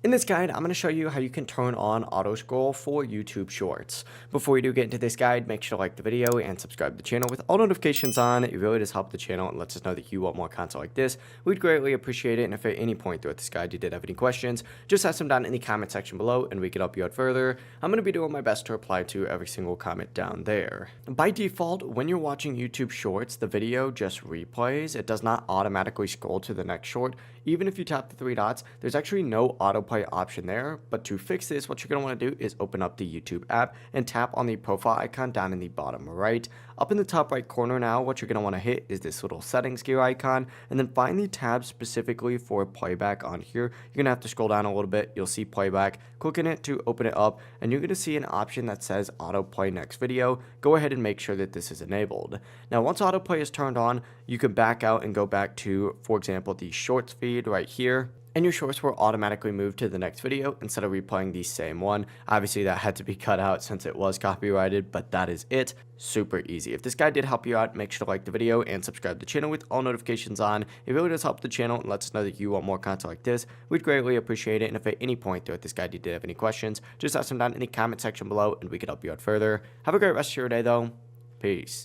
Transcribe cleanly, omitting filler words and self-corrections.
In this guide, I'm going to show you how you can turn on auto scroll for YouTube Shorts. Before you do get into this guide, make sure to like the video and subscribe to the channel with all notifications on. It really does help the channel and lets us know that you want more content like this. We'd greatly appreciate it, and if at any point throughout this guide you did have any questions, just ask them down in the comment section below and we can help you out further. I'm going to be doing my best to reply to every single comment down there. By default, when you're watching YouTube Shorts, the video just replays. It does not automatically scroll to the next short. Even if you tap the three dots, there's actually no autoplay option there. But to fix this, what you're going to want to do is open up the YouTube app and tap on the profile icon down in the bottom right. Up in the top right corner now, what you're going to want to hit is this little settings gear icon, and then find the tab specifically for playback on here. You're going to have to scroll down a little bit. You'll see playback. Click in it to open it up, and you're going to see an option that says autoplay next video. Go ahead and make sure that this is enabled. Now, once autoplay is turned on, you can back out and go back to, for example, the shorts feed right here. And your shorts will automatically move to the next video instead of replaying the same one. Obviously, that had to be cut out since it was copyrighted, but that is it. Super easy. If this guide did help you out, make sure to like the video and subscribe to the channel with all notifications on. It really does help the channel and lets us know that you want more content like this. We'd greatly appreciate it. And if at any point throughout this guide you did have any questions, just ask them down in the comment section below and we can help you out further. Have a great rest of your day, though. Peace.